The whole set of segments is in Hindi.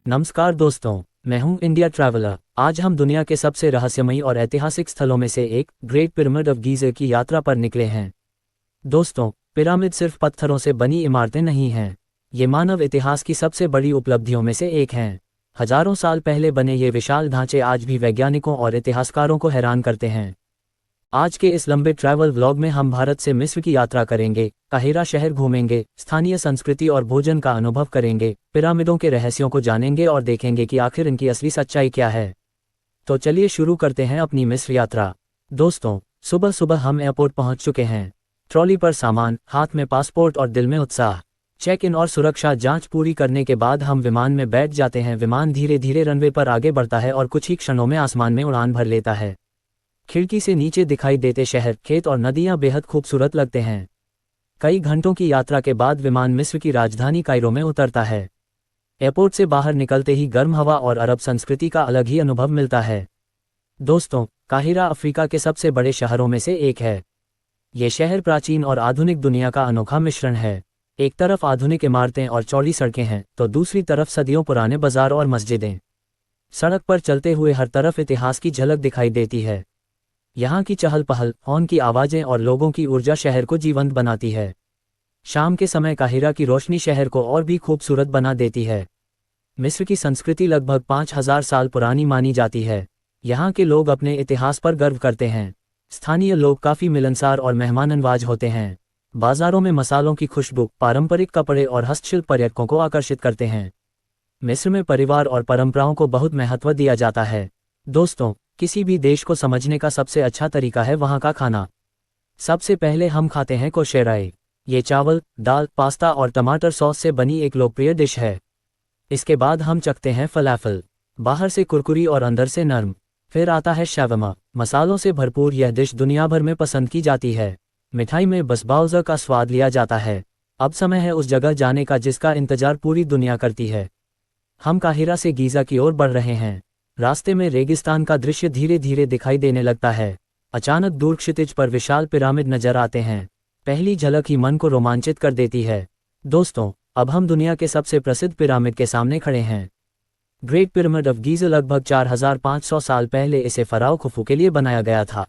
नमस्कार दोस्तों, मैं हूं इंडिया ट्रैवलर। आज हम दुनिया के सबसे रहस्यमयी और ऐतिहासिक स्थलों में से एक ग्रेट पिरामिड ऑफ गीज़ा की यात्रा पर निकले हैं। दोस्तों, पिरामिड सिर्फ पत्थरों से बनी इमारतें नहीं हैं, ये मानव इतिहास की सबसे बड़ी उपलब्धियों में से एक हैं। हजारों साल पहले बने ये विशाल ढांचे आज भी वैज्ञानिकों और इतिहासकारों को हैरान करते हैं। आज के इस लंबे ट्रैवल व्लॉग में हम भारत से मिस्र की यात्रा करेंगे, काहिरा शहर घूमेंगे, स्थानीय संस्कृति और भोजन का अनुभव करेंगे, पिरामिडों के रहस्यों को जानेंगे और देखेंगे कि आखिर इनकी असली सच्चाई क्या है। तो चलिए शुरू करते हैं अपनी मिस्र यात्रा। दोस्तों, सुबह सुबह हम एयरपोर्ट पहुंच चुके हैं। ट्रॉली पर सामान, हाथ में पासपोर्ट और दिल में उत्साह। चेक इन और सुरक्षा जांच पूरी करने के बाद हम विमान में बैठ जाते हैं। विमान धीरे धीरे रनवे पर आगे बढ़ता है और कुछ ही क्षणों में आसमान में उड़ान भर लेता है। खिड़की से नीचे दिखाई देते शहर, खेत और नदियां बेहद खूबसूरत लगते हैं। कई घंटों की यात्रा के बाद विमान मिस्र की राजधानी कायरो में उतरता है। एयरपोर्ट से बाहर निकलते ही गर्म हवा और अरब संस्कृति का अलग ही अनुभव मिलता है। दोस्तों, काहिरा अफ्रीका के सबसे बड़े शहरों में से एक है। ये शहर प्राचीन और आधुनिक दुनिया का अनोखा मिश्रण है। एक तरफ आधुनिक इमारतें और चौड़ी सड़कें हैं, तो दूसरी तरफ सदियों पुराने बाजार और मस्जिदें। सड़क पर चलते हुए हर तरफ इतिहास की झलक दिखाई देती है। यहाँ की चहल पहल, हॉर्न की आवाज़ें और लोगों की ऊर्जा शहर को जीवंत बनाती है। शाम के समय काहिरा की रोशनी शहर को और भी खूबसूरत बना देती है। मिस्र की संस्कृति लगभग 5000 साल पुरानी मानी जाती है। यहाँ के लोग अपने इतिहास पर गर्व करते हैं। स्थानीय लोग काफ़ी मिलनसार और मेहमाननवाज होते हैं। बाजारों में मसालों की खुशबू, पारंपरिक कपड़े और हस्तशिल्प पर्यटकों को आकर्षित करते हैं। मिस्र में परिवार और परंपराओं को बहुत महत्व दिया जाता है। दोस्तों, किसी भी देश को समझने का सबसे अच्छा तरीका है वहाँ का खाना। सबसे पहले हम खाते हैं कोशेराई। ये चावल, दाल, पास्ता और टमाटर सॉस से बनी एक लोकप्रिय डिश है। इसके बाद हम चखते हैं फलाफल, बाहर से कुरकुरी और अंदर से नर्म। फिर आता है शावरमा, मसालों से भरपूर यह डिश दुनिया भर में पसंद की जाती है। मिठाई में बसबाउज़ा का स्वाद लिया जाता है। अब समय है उस जगह जाने का जिसका इंतजार पूरी दुनिया करती है। हम काहिरा से गीज़ा की ओर बढ़ रहे हैं। रास्ते में रेगिस्तान का दृश्य धीरे धीरे दिखाई देने लगता है। अचानक दूर क्षितिज पर विशाल पिरामिड नजर आते हैं। पहली झलक ही मन को रोमांचित कर देती है। दोस्तों, अब हम दुनिया के सबसे प्रसिद्ध पिरामिड के सामने खड़े हैं। ग्रेट पिरामिड ऑफ गीज़ा लगभग 4500 साल पहले इसे फराओ खुफू के लिए बनाया गया था।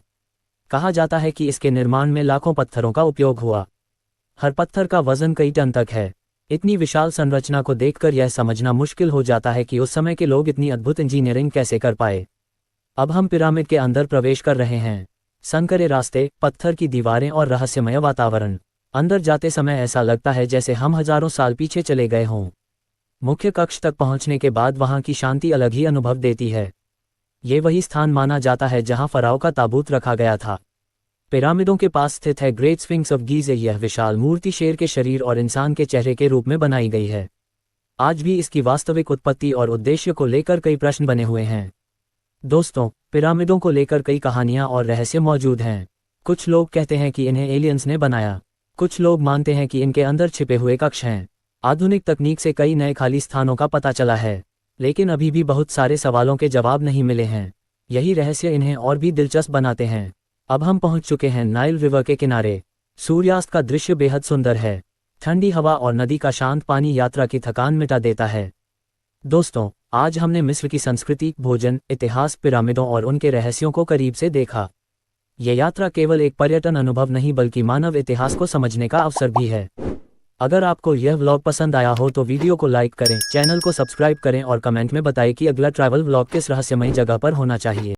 कहा जाता है कि इसके निर्माण में लाखों पत्थरों का उपयोग हुआ। हर पत्थर का वजन कई टन तक है। इतनी विशाल संरचना को देखकर यह समझना मुश्किल हो जाता है कि उस समय के लोग इतनी अद्भुत इंजीनियरिंग कैसे कर पाए। अब हम पिरामिड के अंदर प्रवेश कर रहे हैं। संकरे रास्ते, पत्थर की दीवारें और रहस्यमय वातावरण। अंदर जाते समय ऐसा लगता है जैसे हम हजारों साल पीछे चले गए हों। मुख्य कक्ष तक पहुंचने के बाद वहां की शांति अलग ही अनुभव देती है। ये वही स्थान माना जाता है जहां फराओ का ताबूत रखा गया था। पिरामिडों के पास स्थित है ग्रेट स्फिंक्स ऑफ गीज़ा। यह विशाल मूर्ति शेर के शरीर और इंसान के चेहरे के रूप में बनाई गई है। आज भी इसकी वास्तविक उत्पत्ति और उद्देश्य को लेकर कई प्रश्न बने हुए हैं। दोस्तों, पिरामिडों को लेकर कई कहानियां और रहस्य मौजूद हैं। कुछ लोग कहते हैं कि इन्हें एलियंस ने बनाया। कुछ लोग मानते हैं कि इनके अंदर छिपे हुए कक्ष हैं। आधुनिक तकनीक से कई नए खाली स्थानों का पता चला है, लेकिन अभी भी बहुत सारे सवालों के जवाब नहीं मिले हैं। यही रहस्य इन्हें और भी दिलचस्प बनाते हैं। अब हम पहुंच चुके हैं नाइल रिवर के किनारे। सूर्यास्त का दृश्य बेहद सुंदर है। ठंडी हवा और नदी का शांत पानी यात्रा की थकान मिटा देता है। दोस्तों, आज हमने मिस्र की संस्कृति, भोजन, इतिहास, पिरामिडों और उनके रहस्यों को करीब से देखा। ये यात्रा केवल एक पर्यटन अनुभव नहीं बल्कि मानव इतिहास को समझने का अवसर भी है। अगर आपको यह व्लॉग पसंद आया हो तो वीडियो को लाइक करें, चैनल को सब्सक्राइब करें और कमेंट में बताएं कि अगला ट्रैवल व्लॉग किस रहस्यमयी जगह पर होना चाहिए।